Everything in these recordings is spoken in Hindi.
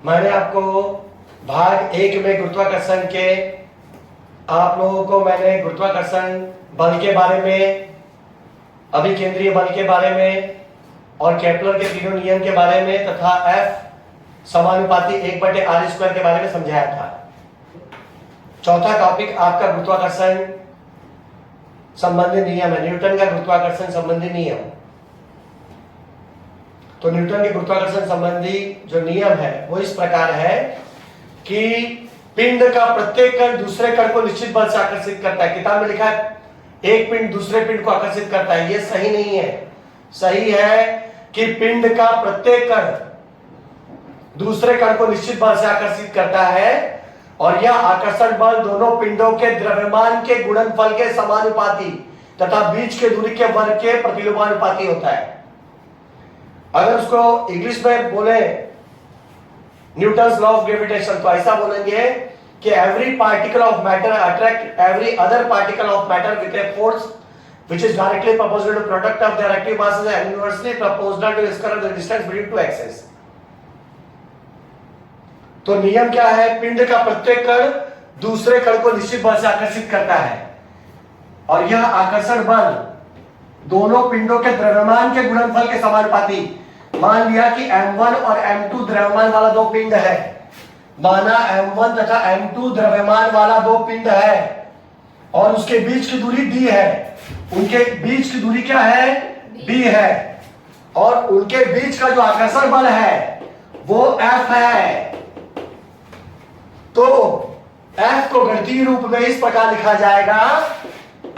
मैंने आपको भाग 1 में गुरुत्वाकर्षण के आप लोगों को मैंने गुरुत्वाकर्षण बल के बारे में, अभिकेंद्रीय बल के बारे में और केपलर के तीनों नियम के बारे में तथा F समानुपाती 1/r² के बारे में समझाया था। चौथा टॉपिक आपका गुरुत्वाकर्षण संबंधी नियम है, न्यूटन का गुरुत्वाकर्षण संबंधी नियम। तो न्यूटन के गुरुत्वाकर्षण संबंधी जो नियम है वो इस प्रकार है कि पिंड का प्रत्येक कण दूसरे कण को निश्चित बल से आकर्षित करता है। किताब में लिखा है एक पिंड दूसरे पिंड को आकर्षित करता है, ये सही नहीं है। सही है कि पिंड का प्रत्येक कण दूसरे कण को निश्चित बल से आकर्षित करता है और यह आकर्षण बल दोनों पिंडों के द्रव्यमान के गुणनफल के समानुपाती तथा बीच के दूरी के वर्ग के प्रतिलोमानुपाती होता है। अगर उसको इंग्लिश में बोले न्यूटन्स लॉ ऑफ ग्रेविटेशन तो ऐसा बोलेंगे कि every particle of matter attract every other particle of matter with a force which is directly proportional to product of their active masses and inversely proportional to square of the distance between two axes। तो नियम क्या है? पिंड का प्रत्येक कण दूसरे कण को निश्चित बल से आकर्षित करता है और यह आकर्षण बल दोनों पिंडों के द्रव्यमान के गुणनफल के समानुपाती। मान लिया कि m1 और m2 द्रव्यमान वाला दो पिंड है, माना m1 तथा m2 द्रव्यमान वाला दो पिंड है और उसके बीच की दूरी d है। उनके बीच की दूरी क्या है? b है और उनके बीच का जो आकर्षण बल है वो F है। तो F को गणितीय रूप में इस प्रकार लिखा जाएगा,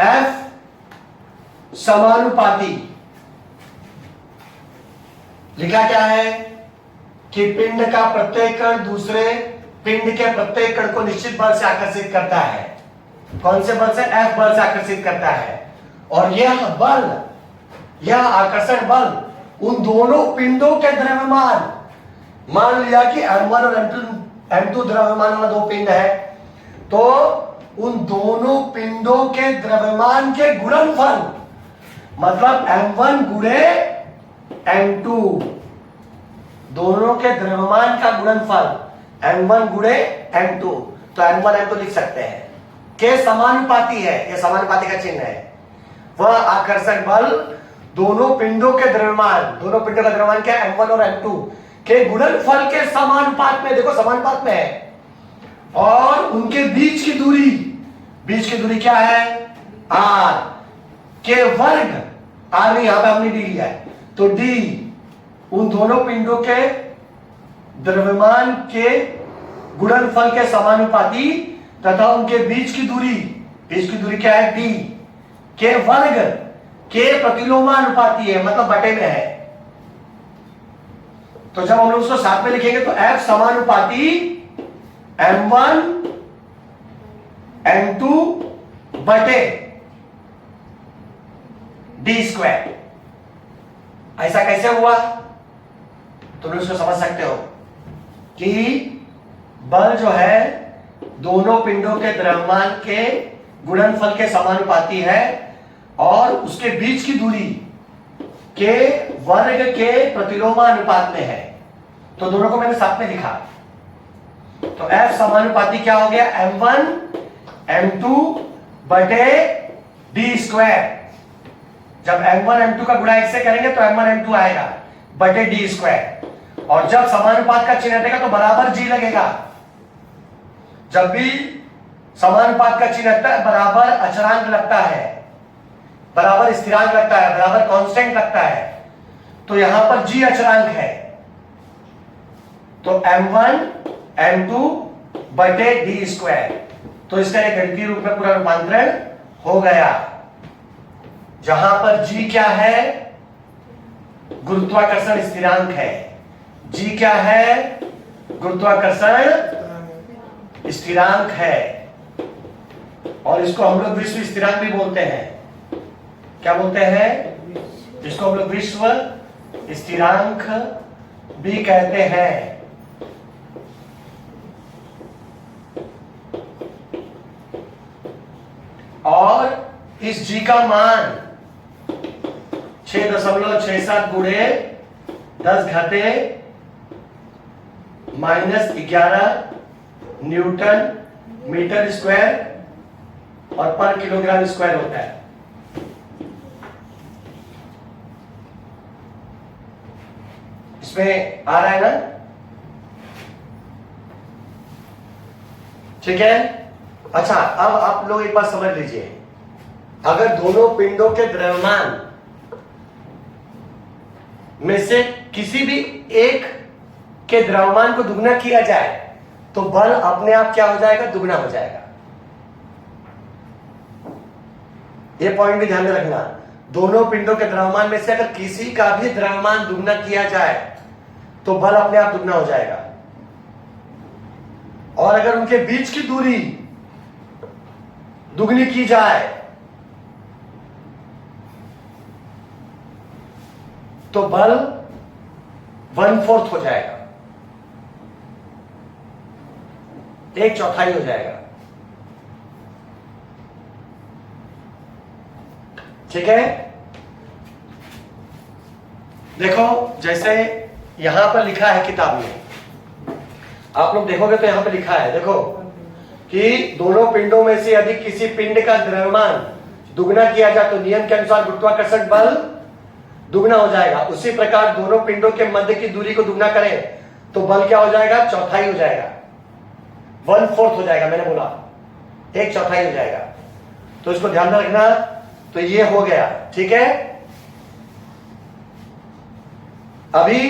F समानुपाती। लिखा क्या है कि पिंड का प्रत्येक कण दूसरे पिंड के प्रत्येक कण को निश्चित बल से आकर्षित करता है। कौन से बल से? F बल से आकर्षित करता है और यह बल, यह आकर्षण बल उन दोनों पिंडों के द्रव्यमान, मान लिया कि m1 और m2 द्रव्यमान वाला दो पिंड है, तो उन दोनों पिंडों के द्रव्यमान के गुणनफल, मतलब m1 गुणे m2, दोनों के द्रव्यमान का गुणनफल m1 गुणे m2, तो m1 m2 लिख सकते हैं के समानुपाती है। यह समानुपाती का चिन्ह है। वह आकर्षण बल दोनों पिंडों के द्रव्यमान, दोनों पिंडों का द्रव्यमान क्या है? m1 और m2 के गुणनफल के समानुपात में, देखो समानुपात में है, और उनके बीच की दूरी, बीच की दूरी क्या है? r के वर्ग। r नहीं, यहां पे हमने d लिया है, तो d उन दोनों पिंडों के द्रव्यमान के गुणनफल के समानुपाती तथा उनके बीच की दूरी क्या है? d के वर्ग के प्रतिलोमानुपाती है, मतलब बटे में है। तो जब हम लोग उसको साथ में लिखेंगे तो F समानुपाती m1 m2 बटे d²। ऐसा कैसे हुआ? तुम लोग उसको समझ सकते हो कि बल जो है दोनों पिंडों के द्रव्यमान के गुणनफल के समानुपाती है और उसके बीच की दूरी के वर्ग के प्रतिलोमानुपात में है। तो दोनों को मैंने साथ में लिखा, तो F समानुपाती क्या हो गया? m1 m2 बटे d²। जब m1 m2 का गुणा 1 से करेंगे तो m1 m2 आएगा बटे d², और जब समानुपात का चिन्ह हटेगा तो बराबर g लगेगा। जब भी समानुपात का चिन्ह हटता है बराबर अचरांक लगता है, बराबर स्थिरांक लगता है, बराबर कांस्टेंट लगता है, तो यहां पर g अचरांक है। तो m1 m2 बटे d², तो इसका एक गणितीय रूप में पूरा रूपांतरण हो गया, जहां पर g क्या है? गुरुत्वाकर्षण स्थिरांक है। g क्या है? गुरुत्वाकर्षण स्थिरांक है और इसको हम लोग विश्व स्थिरांक भी बोलते हैं। क्या बोलते हैं? इसको हम लोग विश्व स्थिरांक भी कहते हैं। और इस g का मान 6.67 गुणे 10 घाते -11 न्यूटन मीटर स्क्वायर और पर किलोग्राम स्क्वायर होता है। इसमें आ रहा है ना? ठीक है। अच्छा, अब आप लोग एक बात समझ लीजिए, अगर दोनों पिंडों के द्रव्यमान में से किसी भी एक के द्रव्यमान को दुगना किया जाए तो बल अपने आप क्या हो जाएगा? दुगना हो जाएगा। यह पॉइंट भी ध्यान में रखना। दोनों पिंडों के द्रव्यमान में से अगर किसी का भी द्रव्यमान दुगना किया जाए तो बल अपने आप दुगना हो जाएगा। और अगर उनके बीच की दूरी दुगनी की जाए तो बल 1/4 हो जाएगा, 1/4 हो जाएगा। ठीक है। देखो, जैसे यहां पर लिखा है किताब में, आप लोग देखोगे तो यहां पर लिखा है, देखो कि दोनों पिंडों में से यदि किसी पिंड का द्रव्यमान दुगना किया जाए तो नियम के अनुसार गुरुत्वाकर्षण बल दुगना हो जाएगा। उसी प्रकार दोनों पिंडों के मध्य की दूरी को दुगना करें तो बल क्या हो जाएगा? 1/4 हो जाएगा, 1/4 हो जाएगा। मैंने बोला 1/4 हो जाएगा। तो इसको ध्यान में रखना। तो ये हो गया। ठीक है। अभी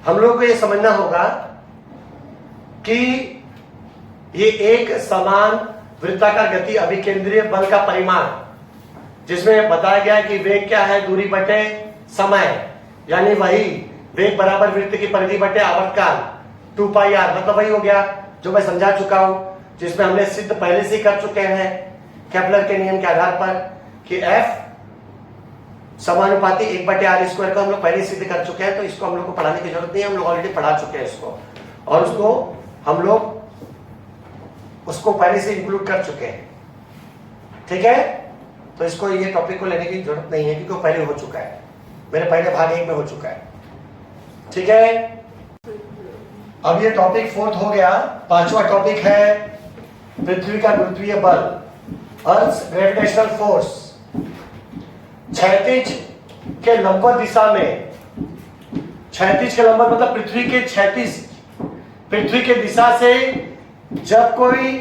हम लोग को ये समझना होगा कि ये एक समान वृत्ताकार गति अभिकेंद्रीय बल का परिमाण, जिसमें बताया गया है कि वेग क्या है? दूरी बटे समय, यानी वही वेग बराबर वृत्त की परिधि बटे आवर्तकाल 2πr, मतलब वही हो गया जो मैं समझा चुका हूं, जिसमें हमने सिद्ध पहले से ही कर चुके हैं केपलर के नियम के आधार पर कि F समानुपाती 1/r² को हम लोग पहले सिद्ध कर चुके हैं। तो इसको हम लोग को पढ़ाने की जरूरत नहीं है, हम लोग ऑलरेडी पढ़ा चुके हैं इसको, और उसको हम लोग उसको पहले से इंक्लूड कर चुके हैं। ठीक है। तो इसको ये टॉपिक को लेने की जरूरत नहीं है क्योंकि वो पहले हो चुका है, मेरे पहले भाग 1 में हो चुका है। ठीक है। अब ये टॉपिक 4th हो गया। 5वां टॉपिक है पृथ्वी का गुरुत्वीय बल, अर्थ ग्रेविटेशनल फोर्स। क्षैतिज के लंबवत दिशा में, क्षैतिज के लंबवत मतलब पृथ्वी के क्षैतिज, पृथ्वी के दिशा से जब कोई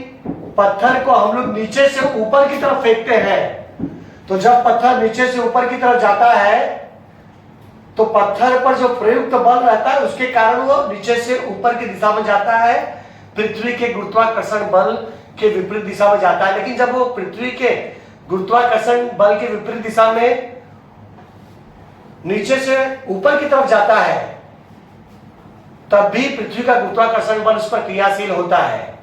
पत्थर को हम लोग नीचे से ऊपर की तरफ फेंकते हैं, तो जब पत्थर नीचे से ऊपर की तरफ जाता है तो पत्थर पर जो प्रयुक्त बल रहता है उसके कारण वो नीचे से ऊपर की दिशा में जाता है, पृथ्वी के गुरुत्वाकर्षण बल के विपरीत दिशा में जाता है। लेकिन जब वो पृथ्वी के गुरुत्वाकर्षण बल के विपरीत दिशा में नीचे से ऊपर की तरफ जाता है तब भी पृथ्वी का गुरुत्वाकर्षण बल उस पर क्रियाशील होता है,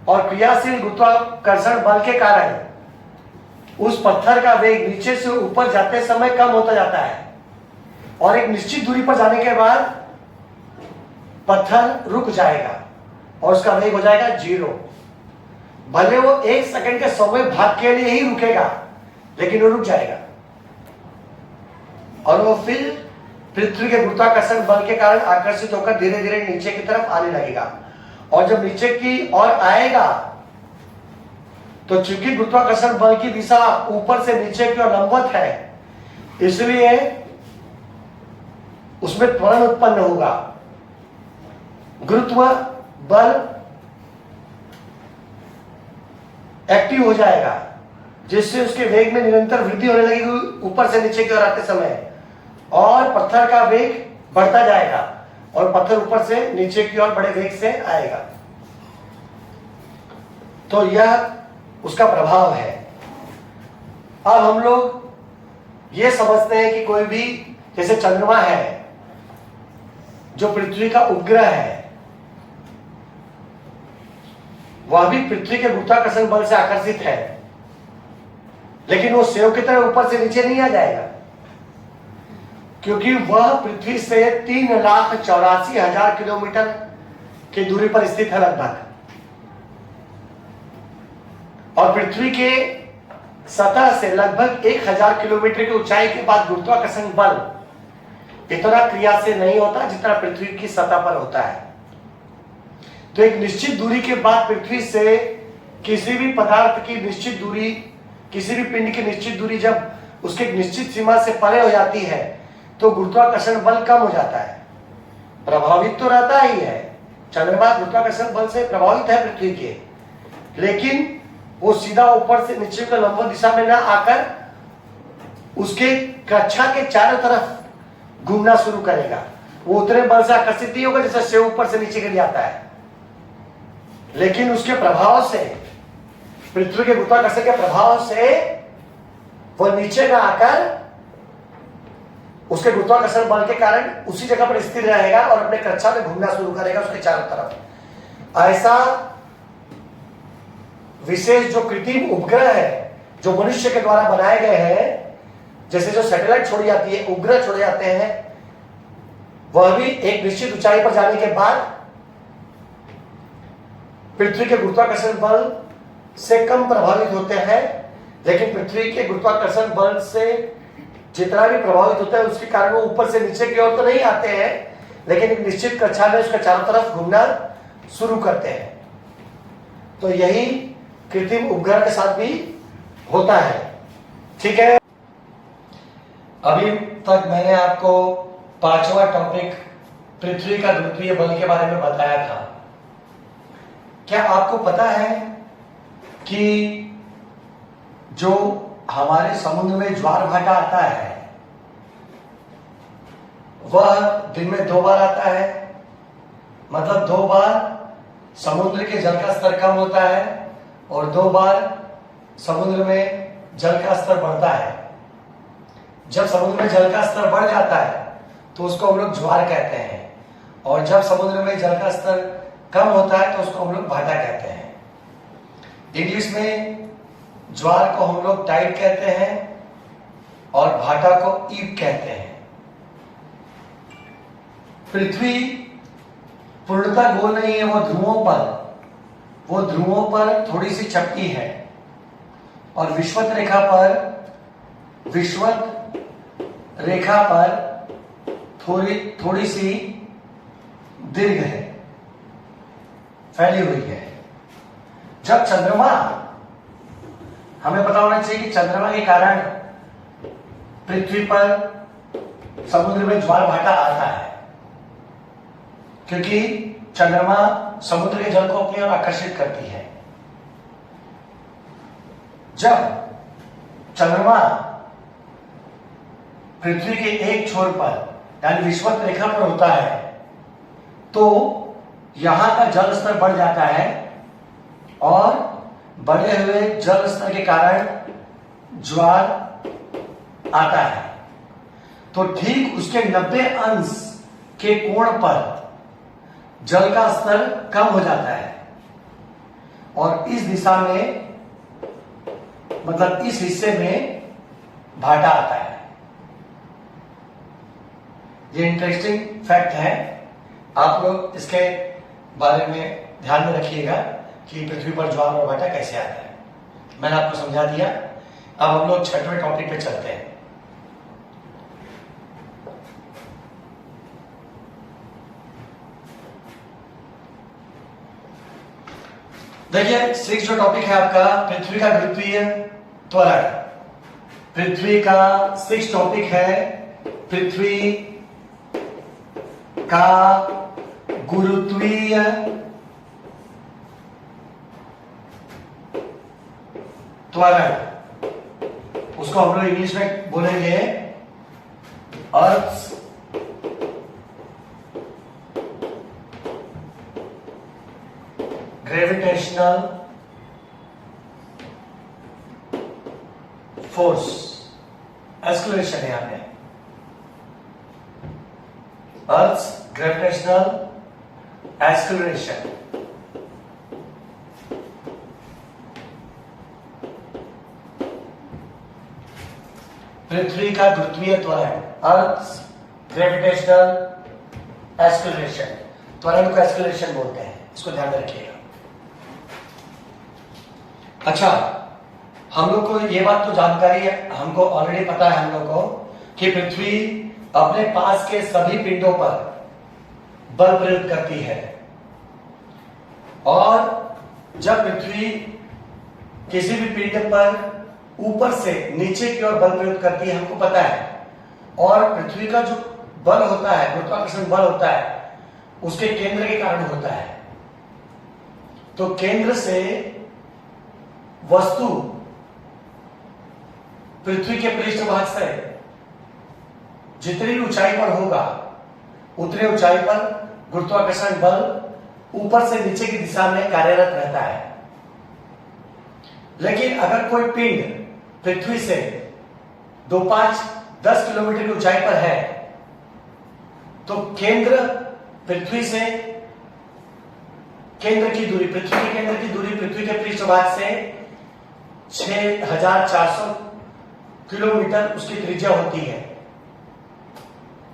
और क्रियाशील गुरुत्वाकर्षण बल के कारण उस पत्थर का वेग नीचे से ऊपर जाते समय कम होता जाता है, और एक निश्चित दूरी पर जाने के बाद पत्थर रुक जाएगा और उसका वेग हो जाएगा 0। भले वो 1 सेकंड के समय भाग के लिए ही रुकेगा, लेकिन वो रुक जाएगा और वो फिर पृथ्वी के गुरुत्वाकर्षण बल के कारण आकर्षित होकर धीरे धीरे नीचे की तरफ आने लगेगा। और जब नीचे की ओर आएगा तो चूंकि गुरुत्वाकर्षण बल की दिशा ऊपर से नीचे की ओर लंबवत है, इसलिए उसमें त्वरण उत्पन्न होगा। गुरुत्व बल एक्टिव हो जाएगा, जिससे उसके वेग में निरंतर वृद्धि होने लगेगी ऊपर से नीचे की ओर आते समय, और पत्थर का वेग बढ़ता जाएगा और पत्थर ऊपर से नीचे की ओर बड़े वेग से आएगा। तो यह उसका प्रभाव है। अब हम लोग ये समझते हैं कि कोई भी, जैसे चंद्रमा है जो पृथ्वी का उपग्रह है, वह भी पृथ्वी के गुरुत्वाकर्षण बल से आकर्षित है, लेकिन वो सेव की तरह ऊपर से नीचे नहीं आ जाएगा, क्योंकि वह पृथ्वी से 3,84,000 किलोमीटर की दूरी पर स्थित है लगभग, और पृथ्वी के सतह से लगभग 1,000 किलोमीटर की ऊंचाई के बाद गुरुत्वाकर्षण बल इतना क्रिया से नहीं होता जितना पृथ्वी की सतह पर होता है। तो एक निश्चित दूरी के बाद पृथ्वी से किसी भी पदार्थ की निश्चित दूरी, किसी भी पिंड की निश्चित दूरी जब उसके एक निश्चित सीमा से परे हो जाती है तो गुरुत्वाकर्षण बल कम हो जाता है। प्रभावित तो रहता ही है, चंद्रमा गुरुत्वाकर्षण बल से प्रभावित है पृथ्वी के, लेकिन वो सीधा ऊपर से नीचे की लंबवत दिशा में ना आकर उसके कक्षा के चारों तरफ घूमना शुरू करेगा। वो उतने बल से आकर्षित नहीं होगा जैसे सेव ऊपर से नीचे गिर जाता है, लेकिन उसके प्रभाव से, पृथ्वी के गुरुत्वाकर्षण के प्रभाव से वो नीचे ना आकर उसके गुरुत्वाकर्षण बल के कारण उसी जगह पर स्थिर रहेगा और अपने कक्षा में घूमना शुरू करेगा उसके चारों तरफ। ऐसा विशेष जो कृत्रिम उपग्रह है जो मनुष्य के द्वारा बनाए गए हैं, जैसे जो सैटेलाइट छोड़ी जाती है, उपग्रह छोड़े जाते हैं, वह भी एक निश्चित ऊंचाई पर जाने के बाद पृथ्वी के गुरुत्वाकर्षण बल से कम प्रभावित होते हैं, लेकिन पृथ्वी के गुरुत्वाकर्षण बल से जितना भी प्रभावित होता है उसके कारण वो ऊपर से नीचे की ओर तो नहीं आते हैं, लेकिन एक निश्चित कक्षा में उसके चारों तरफ घूमना शुरू करते हैं। तो यही कृत्रिम उपग्रह के साथ भी होता है। ठीक है, अभी तक मैंने आपको 5वां टॉपिक पृथ्वी का गुरुत्वीय बल के बारे में बताया था। क्या आपको पता है कि जो हमारे समुद्र में ज्वार भाटा आता है वह दिन में 2 बार आता है, मतलब 2 बार समुद्र के जल का स्तर कम होता है और 2 बार समुद्र में जल का स्तर बढ़ता है। जब समुद्र में जल का स्तर बढ़ जाता है तो उसको हम लोग ज्वार कहते हैं, और जब समुद्र में जल का स्तर कम होता है तो उसको हम लोग भाटा कहते हैं। इंग्लिश में ज्वार को हम लोग टाइड कहते हैं और भाटा को ईब कहते हैं। पृथ्वी पूर्णतः गोल नहीं है, वो ध्रुवों पर थोड़ी सी चपटी है और विषुवत रेखा पर थोड़ी सी दीर्घ है, फैली हुई है। जब चंद्रमा, हमें पता होना चाहिए कि चंद्रमा के कारण पृथ्वी पर समुद्र में ज्वार भाटा आता है, क्योंकि चंद्रमा समुद्र के जल को अपनी ओर आकर्षित करती है। जब चंद्रमा पृथ्वी के एक छोर पर यानी विषुवत रेखा पर होता है तो यहां का जल स्तर बढ़ जाता है और बढ़े हुए जल स्तर के कारण ज्वार आता है। तो ठीक उसके 90 अंश के कोण पर जल का स्तर कम हो जाता है और इस दिशा में, मतलब इस हिस्से में भाटा आता है। ये इंटरेस्टिंग फैक्ट है, आप लोग इसके बारे में ध्यान में रखिएगा कि पृथ्वी पर ज्वार और भाटा कैसे आता है। मैंने आपको समझा दिया। अब हम लोग 6वें टॉपिक पे चलते हैं। देखिए 6 जो टॉपिक है आपका पृथ्वी का गुरुत्वीय त्वरण। पृथ्वी का 6 टॉपिक है पृथ्वी का गुरुत्वीय त्वरण। उसको हम लोग इंग्लिश में बोलेंगे अर्थ ग्रेविटेशनल फोर्स, एक्सलेरेशन है यहां पे, अर्थ ग्रेविटेशनल एक्सलेरेशन। पृथ्वी का गुरुत्वीय त्वरण, अर्थ ग्रेविटेशनल एक्सलेरेशन। त्वरण को एक्सलेरेशन बोलते हैं, इसको ध्यान में रखिएगा। अच्छा, हम लोग को ये बात तो जानकारी है, हमको ऑलरेडी पता है हम लोग को कि पृथ्वी अपने पास के सभी पिंडों पर बल प्रयोग करती है। और जब पृथ्वी किसी भी पिंड पर ऊपर से नीचे की ओर बल प्रयोग करती है, हमको पता है, और पृथ्वी का जो बल होता है, गुरुत्वाकर्षण बल होता है, उसके केंद्र के कारण होता है। तो केंद्र से वस्तु पृथ्वी के पृष्ठभाग से जितनी ऊंचाई पर होगा उतनी ऊंचाई पर गुरुत्वाकर्षण बल ऊपर से नीचे की दिशा में कार्यरत रहता है। लेकिन अगर कोई पिंड पृथ्वी से 2, 5, 10 किलोमीटर की ऊंचाई पर है तो केंद्र पृथ्वी से केंद्र की दूरी, पृथ्वी के केंद्र की दूरी पृथ्वी के पृष्ठभाग से 6400 किलोमीटर उसकी त्रिज्या होती है।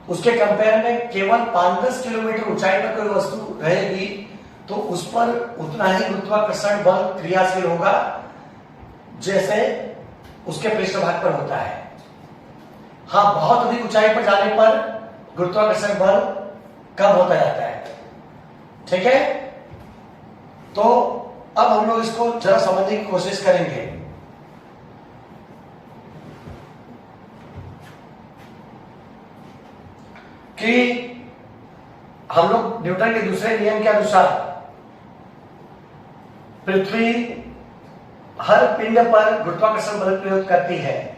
उसके कंपेयर में केवल 5-10 किलोमीटर ऊंचाई पर कोई वस्तु रहेगी तो उस पर उतना ही गुरुत्वाकर्षण बल क्रियाशील होगा जैसे उसके पृष्ठभाग पर होता है। हाँ, बहुत अधिक ऊंचाई पर जाने पर गुरुत्वाकर्षण बल कम होता जाता है। ठीक है, तो अब हम लोग इसको जरा समझने की कोशिश करेंगे। कि हम लोग न्यूटन के दूसरे नियम के अनुसार पृथ्वी हर पिंड पर गुरुत्वाकर्षण बल प्रयोग करती है,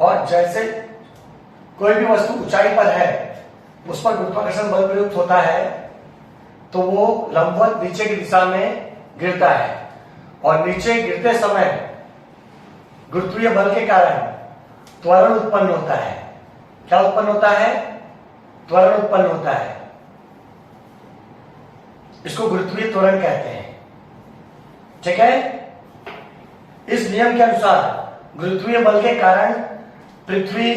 और जैसे कोई भी वस्तु ऊंचाई पर है उस पर गुरुत्वाकर्षण बल प्रयुक्त होता है तो वो लंबवत नीचे की दिशा में गिरता है, और नीचे गिरते समय गुरुत्वीय बल के कारण त्वरण उत्पन्न होता है। क्या उत्पन्न होता है? त्वरण उत्पन्न होता है। इसको गुरुत्वीय त्वरण कहते हैं। ठीक है, इस नियम के अनुसार गुरुत्वीय बल के कारण पृथ्वी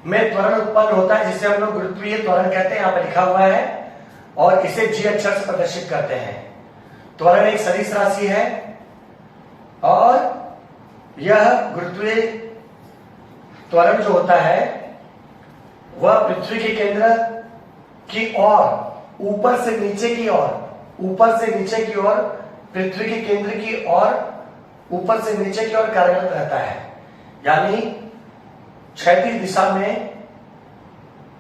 में त्वरण उत्पन्न होता है, जिसे हम लोग गुरुत्वीय त्वरण कहते हैं। यहां पर लिखा हुआ है और इसे जी अक्षर से प्रदर्शित करते हैं। त्वरण एक सदिश राशि है और यह गुरुत्वीय त्वरण जो होता है वह पृथ्वी के केंद्र की ओर ऊपर से नीचे की ओर, ऊपर से नीचे की ओर, पृथ्वी के केंद्र की ओर ऊपर से नीचे की ओर कार्यरत रहता है। यानी क्षैतिज दिशा में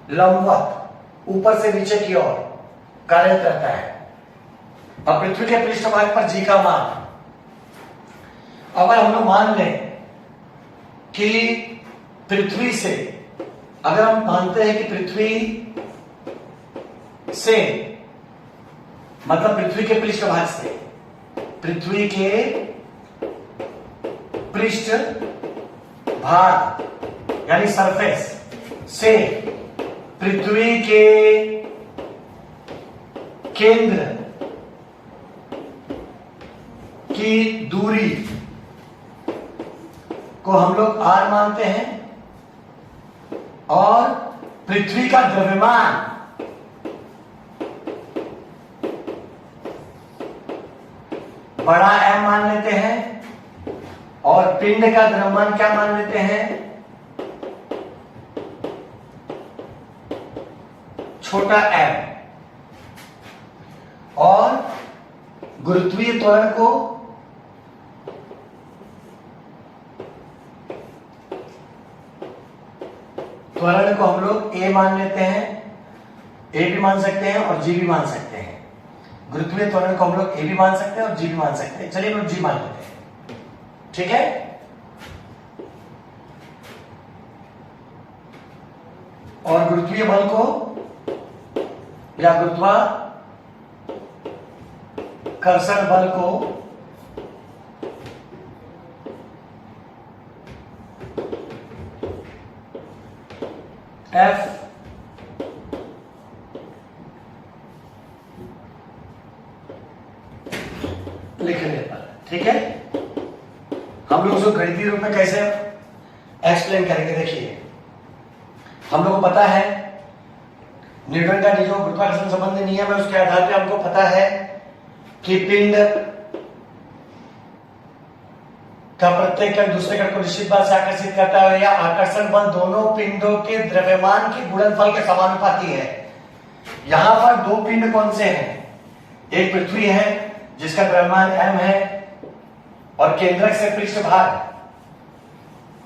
लंबवत ऊपर से नीचे की ओर कार्यरत रहता है। अब पृथ्वी के पृष्ठभाग पर जी का मान, अगर हम लोग मान लें कि पृथ्वी से, अगर हम मानते हैं कि पृथ्वी से मतलब पृथ्वी के पृष्ठभाग से, पृथ्वी के पृष्ठ भाग यानी सरफेस से पृथ्वी के केंद्र की दूरी को हम लोग r मानते हैं, और पृथ्वी का द्रव्यमान बड़ा M मान लेते हैं, और पिंड का द्रव्यमान क्या मान लेते हैं? छोटा m, और गुरुत्वीय त्वरण को हम लोग a मान लेते हैं, a भी मान सकते हैं और g भी मान सकते हैं। गुरुत्वीय त्वरण को हम लोग a भी मान सकते हैं और g भी मान सकते हैं। चलिए हम लोग g मान लेते हैं। ठीक है, और गुरुत्वीय बल को या गुरुत्वाकर्षण बल को F लिखने पर। ठीक है, हम लोग उसको गणितीय रूप में कैसे एक्सप्लेन करेंगे? देखिए, हम लोग को पता है न्यूटन का जो गुरुत्वाकर्षण संबंधी नियम है उसके आधार पर हमको पता है कि पिंड का प्रत्येक कण दूसरे कण को निश्चित बल से आकर्षित करता है या आकर्षण बल दोनों पिंडों के द्रव्यमान के गुणनफल के समानुपाती है। यहां पर दो पिंड कौन से हैं? एक पृथ्वी है जिसका द्रव्यमान m है और केंद्रक से पृष्ठभाग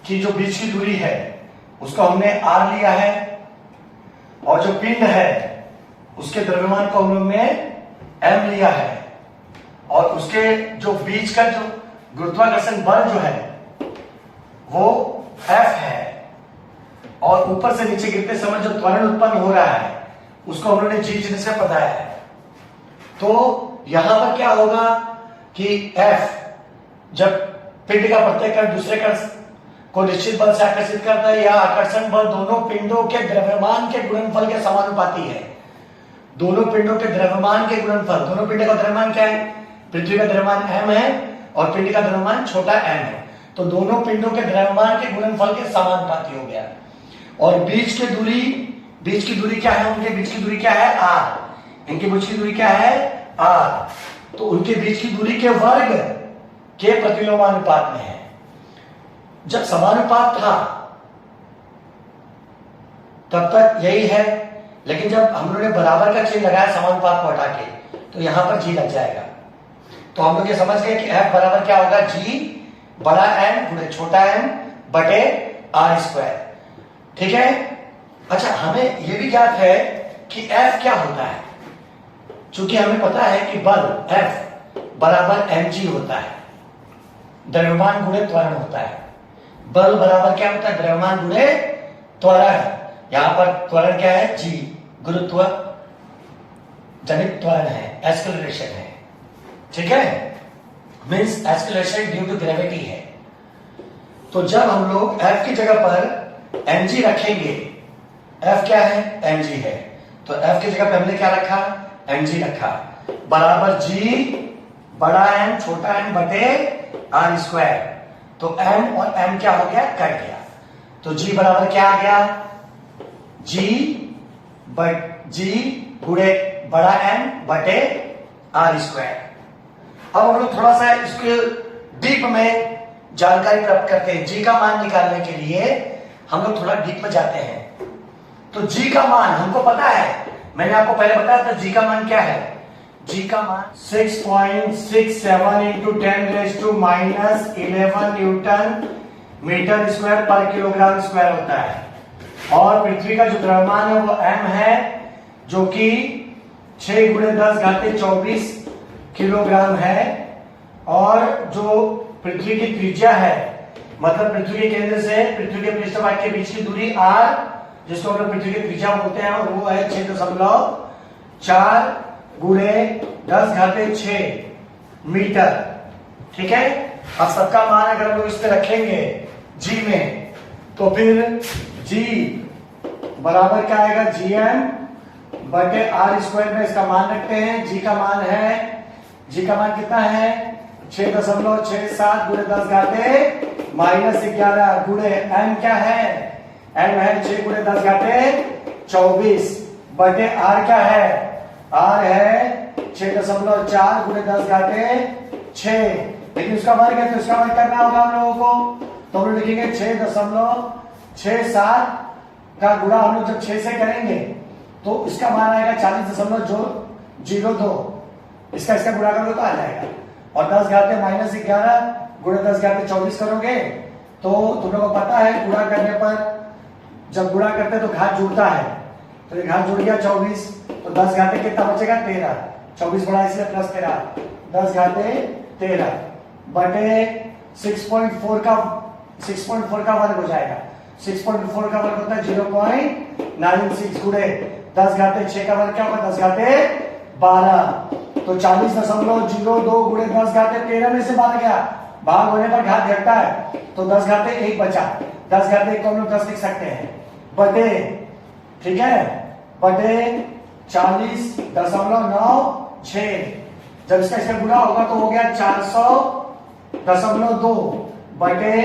की जो बीच की दूरी है उसको हमने r लिया है, और जो पिंड है उसके द्रव्यमान को हमने m लिया है, और उसके जो बीच का जो गुरुत्वाकर्षण बल जो है वो F है, और ऊपर से नीचे गिरते समय जो त्वरण उत्पन्न हो रहा है उसको हम लोगों ने G चिन्ह से बताया है। तो यहां पर क्या होगा कि F जब पिंड का प्रत्येक कण दूसरे कण को निश्चित बल से आकर्षित करता है या आकर्षण बल दोनों पिंडों के द्रव्यमान के गुणनफल के समानुपाती है। दोनों पिंडों के द्रव्यमान के गुणनफल, दोनों पिंडों का द्रव्यमान क्या है? पृथ्वी का द्रव्यमान m है और पिंड का द्रव्यमान छोटा m है, तो दोनों पिंडों के द्रव्यमान के गुणनफल के समानुपाती हो गया। और बीच की दूरी क्या है? उनके बीच की दूरी क्या है? r। इनके बीच की दूरी क्या है? r। तो उनके बीच की दूरी के वर्ग के प्रतिलोमानुपात में है। जब समानुपात था तब तक यही है, लेकिन जब हम लोगों ने बराबर का चिन्ह लगाया समानुपात को हटा के तो यहां पर G लग जाएगा। तो हम लोग ये समझ गए कि F बराबर क्या होगा? G बड़ा N गुणे छोटा n बटे r स्क्वायर। ठीक है। अच्छा, हमें यह भी ज्ञात है कि F क्या होता है, चूंकि हमें पता है कि बल F बराबर mg होता है, द्रव्यमान गुणे त्वरण होता है। बल बराबर क्या होता है? द्रव्यमान गुणे त्वरण। यहां पर त्वरण क्या है? G गुरुत्व जनित त्वरण है, एक्सेलरेशन है। ठीक है, means acceleration due to gravity है। तो जब हम लोग F की जगह पर mg रखेंगे, F क्या है? mg है, तो F की जगह पर हमने क्या रखा? mg रखा, बराबर G बड़ा N छोटा n बटे r स्क्वायर। तो m और m क्या हो गया? कट गया। तो G बराबर क्या आ गया? G गुणे बड़ा N बटे r स्क्वायर। अब हम लोग थोड़ा सा इसके डीप में जानकारी प्राप्त करते हैं। G का मान निकालने के लिए हम लोग थोड़ा डीप में जाते हैं। तो G का मान हमको पता है, मैंने आपको पहले बताया था G का मान क्या है। G का मान 6.67 इंटू 10⁻⁻11 न्यूटन मीटर स्क्वायर पर किलोग्राम स्क्वायर होता है। और पृथ्वी का जो द्रव्यमान है वो m है, जो कि 6 गुणे 10⁻24 किलोग्राम है। और जो पृथ्वी की त्रिज्या है, मतलब पृथ्वी के केंद्र से पृथ्वी के पृष्ठभाग के बीच की दूरी r, जिसको हम लोग पृथ्वी की त्रिज्या बोलते हैं, और वो है 6.4 गुणे 10⁻6 मीटर। ठीक है। अब सबका मान अगर हम लोग इस पे रखेंगे G में, तो फिर G बराबर क्या आएगा? Gm बटे r स्क्वायर में इसका मान रखते हैं। G का मान कितना है? 6.67 गुणे 10⁻⁻11 गुणे m क्या है? m है 6 गुणे 10⁻24 बटे r क्या है? r है 6.4 गुणे 10⁻6। लेकिन उसका वर्ग है तो उसका वर्ग करना होगा हम लोगों को, तो हम लोग लिखेंगे 6.67 का गुणा हम लोग जब 6 से करेंगे तो इसका मान आएगा 40.02। इसका गुणा करोगे तो आ जाएगा। और 10⁻⁻11 गुणे 10⁻24 करोगे तो तुम लोगों को पता है गुणा करने पर जब गुणा करते हैं तो घात जुड़ता है, तो ये घात जुड़ गया 24, तो 10 कितना बचेगा? 13। 24 बड़ा इसलिए प्लस 13, 10⁻13 बटे 6.4 का वर्ग हो जाएगा। 6.4 का वर्ग होता है 0.96 गुणे 10⁻6 का वर्ग क्या होगा? 10⁻12। तो 40.02 गुणे 10⁻13 में से 12 गया, भाग होने पर घात घटता है, तो 10⁻1 बचा। 10⁻1 को हम लोग 10 लिख सकते हैं बटे, ठीक है, बटे 40.96। जब इसका गुणा होगा तो हो गया 400.2 बटे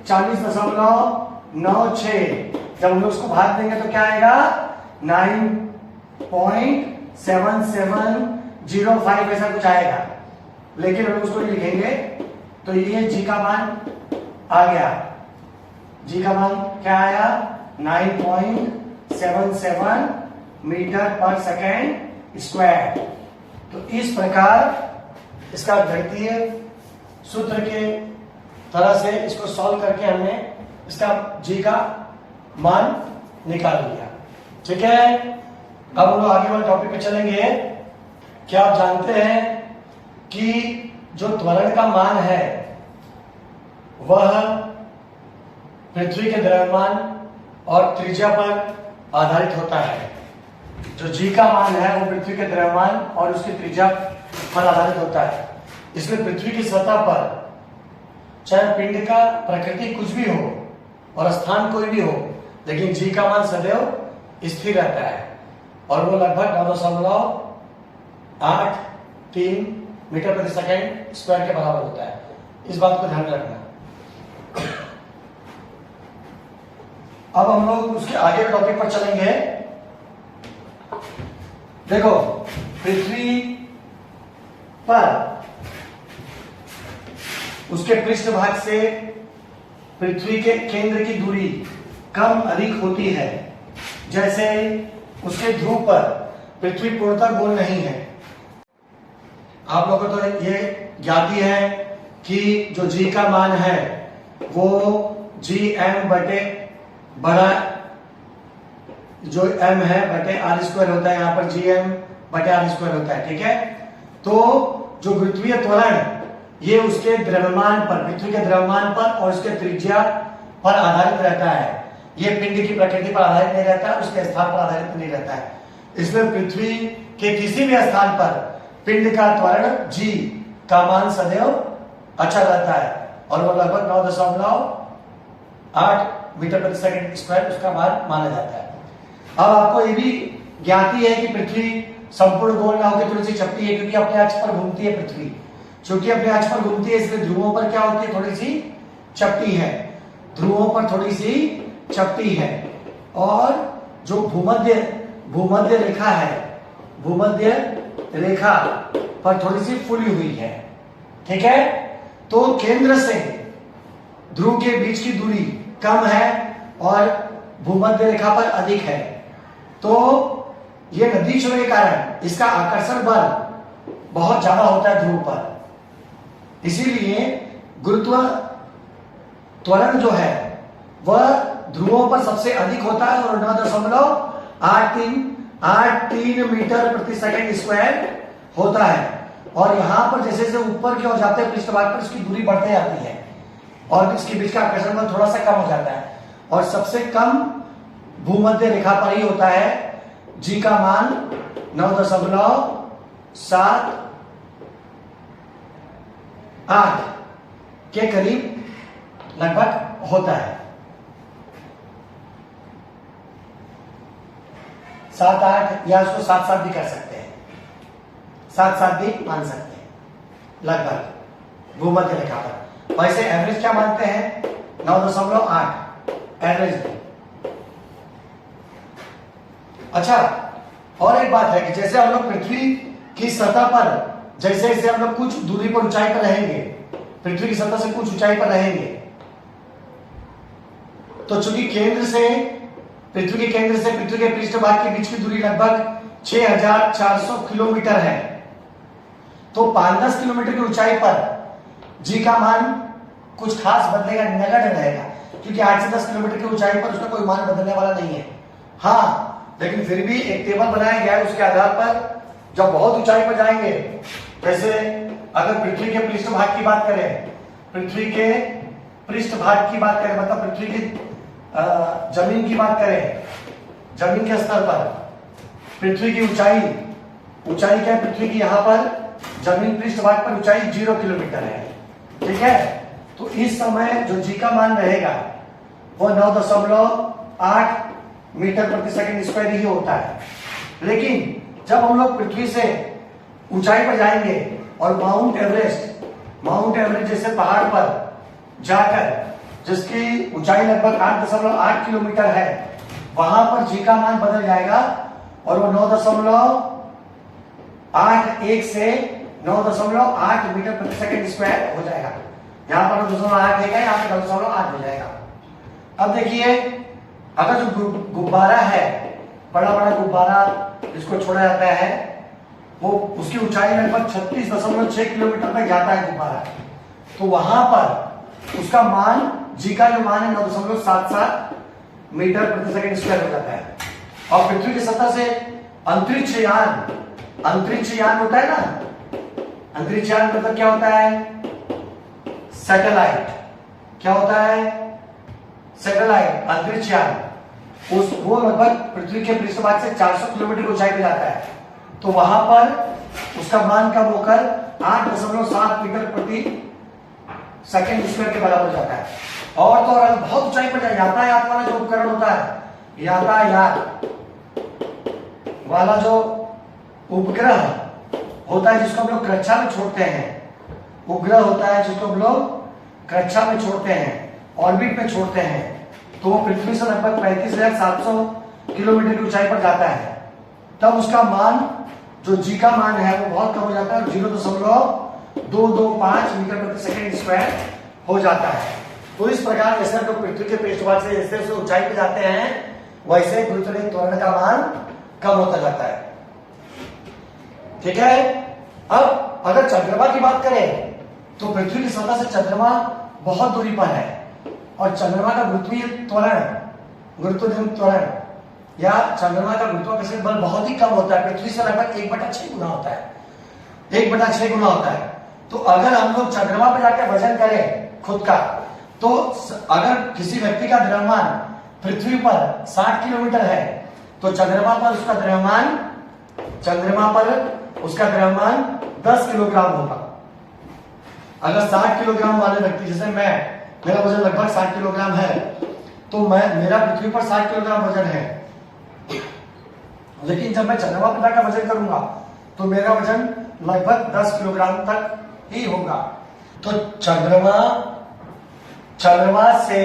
40.96। जब हम लोग उसको भाग देंगे तो क्या आएगा? 9.7705 ऐसा कुछ आएगा, लेकिन हम उसको लिखेंगे तो ये जी का मान आ गया, जी का मान क्या आया 9.77 मीटर पर सेकेंड स्क्वायर। तो इस प्रकार इसका गणितीय सूत्र के तरह से इसको सॉल्व करके हमने इसका जी का मान निकाल लिया। ठीक है, अब हम लोग आगे वाले टॉपिक पे चलेंगे। क्या आप जानते हैं कि जो त्वरण का मान है वह पृथ्वी के द्रव्यमान और त्रिज्या पर आधारित होता है। जो जी का मान है वो पृथ्वी के द्रव्यमान और उसकी त्रिज्या पर आधारित होता है। इसलिए पृथ्वी की सतह पर चाहे पिंड का प्रकृति कुछ भी हो और स्थान कोई भी हो, लेकिन जी का मान सदैव स्थिर रहता है और वो लगभग 9.83 मीटर प्रति सेकेंड स्क्वायर के बराबर होता है। इस बात को ध्यान में रखना। अब हम लोग उसके आगे के टॉपिक पर चलेंगे। देखो, पृथ्वी पर उसके पृष्ठभाग से पृथ्वी के केंद्र की दूरी कम अधिक होती है। जैसे उसके ध्रुव पर पृथ्वी पूर्णतः गोल नहीं है। आप लोगों को तो ये ज्ञात ही है कि जो जी का मान है वो जी एम बटे बड़ा जो m है बटे आर स्क्वायर होता है। यहाँ पर जी एम बटे आर स्क्वायर होता है। ठीक है, तो जो गुरुत्वीय त्वरण ये उसके द्रव्यमान पर, पृथ्वी के द्रव्यमान पर और उसके त्रिज्या पर आधारित रहता है। ये पिंड की प्रकृति पर आधारित नहीं रहता है, उसके स्थान पर आधारित नहीं रहता है। इसमें पृथ्वी के किसी भी स्थान पर पिंड का त्वरण जी का मान सदैव अच्छा रहता है और वो लगभग 9.8 मीटर प्रति सेकंड स्क्वायर उसका मान माना जाता है। अब आपको ये भी ज्ञात ही है कि पृथ्वी संपूर्ण गोल ना होकर थोड़ी सी चपटी है, क्योंकि अपने अक्ष पर घूमती है पृथ्वी। चूंकि अपने अक्ष पर घूमती है इसलिए ध्रुवों पर क्या होती है, थोड़ी सी चपटी है। ध्रुवों पर थोड़ी सी चपटी है और जो भूमध्य रेखा है, भूमध्य रेखा पर थोड़ी सी फूली हुई है। ठीक है, तो केंद्र से ध्रुव के बीच की दूरी कम है और भूमध्य रेखा पर अधिक है। तो ये नदी होने के कारण इसका आकर्षण बल बहुत ज्यादा होता है ध्रुव पर। इसीलिए गुरुत्व त्वरण जो है वह ध्रुवों पर सबसे अधिक होता है और 9.83 मीटर प्रति सेकंड स्क्वायर होता है। और यहां पर जैसे जैसे ऊपर की ओर जाते हैं पृष्ठभाग पर इसकी दूरी बढ़ते जाती है और इसके बीच का आकर्षण बल थोड़ा सा कम हो जाता है और सबसे कम भूमध्य रेखा पर ही होता है। जी का मान 9.78 के करीब लगभग होता है। 7-8 या उसको 7-7 भी कर सकते हैं, 7-7 भी मान सकते हैं लगभग भूमध्य रेखा पर। वैसे एवरेज क्या मानते हैं 9.8 एवरेज। अच्छा, और एक बात है कि जैसे हम लोग पृथ्वी की सतह पर जैसे जैसे हम लोग कुछ दूरी पर ऊंचाई पर रहेंगे, पृथ्वी की सतह से कुछ ऊंचाई पर रहेंगे, तो चूंकि केंद्र से पृथ्वी के केंद्र से पृथ्वी के पृष्ठभाग के बीच की दूरी लगभग 6400 किलोमीटर है, तो 5-10 किलोमीटर की ऊंचाई पर जी का मान कुछ खास बदलेगा, नगण्य रहेगा, क्योंकि 8 से 10 किलोमीटर की ऊंचाई पर उसका कोई मान बदलने वाला नहीं है। हाँ, लेकिन फिर भी एक टेबल बनाया गया है, उसके आधार पर जब बहुत ऊंचाई पर जाएंगे, जैसे अगर पृथ्वी के पृष्ठभाग की बात करें, पृथ्वी के पृष्ठभाग की बात करें, मतलब पृथ्वी की जमीन की बात करें, जमीन के स्तर पर पृथ्वी की ऊंचाई क्या है पृथ्वी की, यहां पर जमीन पृष्ठभाग पर ऊंचाई 0 किलोमीटर है। ठीक है, तो इस समय जो जी का मान रहेगा वो 9.8 मीटर प्रति सेकंड स्क्वायर ही होता है। लेकिन जब हम लोग पृथ्वी से ऊंचाई पर जाएंगे और माउंट एवरेस्ट जैसे पहाड़ पर जाकर जिसकी ऊंचाई लगभग 8.8 किलोमीटर है, वहां पर जी का मान बदल जाएगा और वो 9.81 से 9.8 मीटर प्रति सेकंड स्क्वायर हो जाएगा। यहाँ पर 2.8 देगा, यहाँ पे 2.8 हो जाएगा। अब देखिए, अगर जो गुब्बारा है, बड़ा बड़ा गुब्बारा जिसको छोड़ा जाता है, वो उसकी ऊंचाई लगभग 36.6 किलोमीटर तक जाता है गुब्बारा, तो वहां पर उसका मान, जी का जो मान है 9.77 मीटर प्रति सेकंड स्क्वायर हो जाता है। और पृथ्वी की सतह से अंतरिक्ष यान होता है ना, अंतरिक्ष यान मतलब क्या होता है? सैटेलाइट। क्या होता है? सैटेलाइट, अंतरिक्ष यान। वो लगभग पृथ्वी के पृष्ठभाग से 400 किलोमीटर की ऊंचाई पे जाता है, तो वहां पर उसका मान कम होकर 8.7 मीटर प्रति सेकंड स्क्वायर के बराबर जाता है। और तो और बहुत ऊंचाई पर यातायात वाला जो उपकरण होता है, यातायात वाला जो उपग्रह होता है जिसको हम लोग कक्षा में छोड़ते हैं, उपग्रह होता है जिसको हम लोग कक्षा में छोड़ते हैं, ऑर्बिट पे छोड़ते हैं, तो वो पृथ्वी से लगभग 35,700 किलोमीटर की ऊंचाई पर जाता है। तब उसका मान, जो जी का मान है, वो बहुत कम हो जाता है, 0.225 मीटर प्रति सेकंड स्क्वायर हो जाता है। तो इस प्रकार जैसे हम लोग पृथ्वी के पृष्ठभाग से जैसे जैसे ऊंचाई पे जाते हैं, वैसे गुरुत्वाकर्षण त्वरण का मान कम होता जाता है। ठीक है। अब अगर चंद्रमा की बात करें तो पृथ्वी की सतह से चंद्रमा बहुत दूरी पर है, और चंद्रमा का गुरुत्वीय त्वरण या चंद्रमा का गुरुत्वाकर्षण बल बहुत ही कम होता है, पृथ्वी से लगभग 1/6 गुना होता है, 1/6 गुना होता है। तो अगर हम लोग चंद्रमा पर जाकर वजन करें खुद का, तो अगर किसी व्यक्ति का द्रव्यमान पृथ्वी पर 60 किलोमीटर है, तो चंद्रमा पर उसका द्रव्यमान 10 किलोग्राम होगा। अगर 60 किलोग्राम वाले व्यक्ति, जैसे मेरा वजन लगभग 60 किलोग्राम है, तो मेरा पृथ्वी पर 60 किलोग्राम वजन है, लेकिन जब मैं चंद्रमा पर जाकर वजन करूंगा तो मेरा वजन लगभग 10 किलोग्राम तक ही होगा। तो चंद्रमा से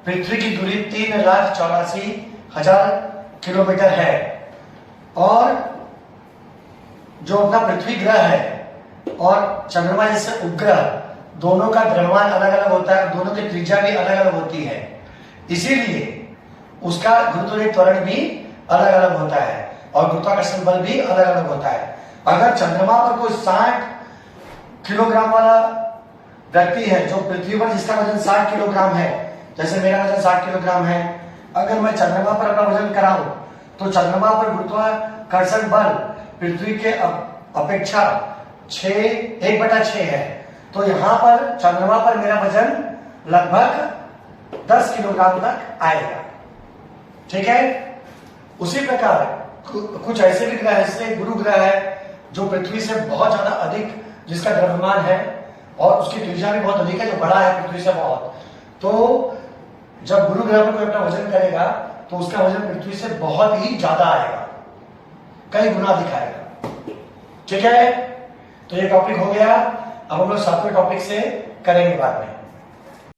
पृथ्वी की दूरी 3,84,000 किलोमीटर है, और जो अपना पृथ्वी ग्रह है और चंद्रमा जैसे उपग्रह, दोनों का द्रव्यमान अलग अलग होता है, दोनों की त्रिज्या भी अलग अलग होती है, इसीलिए उसका गुरुत्वाकर्षण त्वरण भी अलग अलग होता है और गुरुत्वाकर्षण बल भी अलग अलग होता है। अगर चंद्रमा पर कोई 60 किलोग्राम वाला व्यक्ति है, जो पृथ्वी पर जिसका वजन 60 किलोग्राम है, जैसे मेरा वजन 60 किलोग्राम है, अगर मैं चंद्रमा पर अपना वजन कराऊं तो चंद्रमा पर गुरुत्वाकर्षण बल पृथ्वी के अपेक्षा 1/6 है, तो यहां पर चंद्रमा पर मेरा वजन लगभग 10 किलोग्राम तक आएगा। ठीक है। उसी प्रकार कुछ ऐसे भी ग्रह, जैसे गुरु ग्रह है जो पृथ्वी से बहुत ज्यादा अधिक, जिसका द्रव्यमान है और उसकी त्रिज्या भी बहुत अधिक है, जो बड़ा है पृथ्वी से बहुत, तो जब गुरु ग्रह पर कोई अपना वजन करेगा तो उसका वजन पृथ्वी से बहुत ही ज्यादा आएगा, कई गुना दिखाएगा। ठीक है। तो ये टॉपिक हो गया। अब हम लोग 7वें टॉपिक से करेंगे बाद में।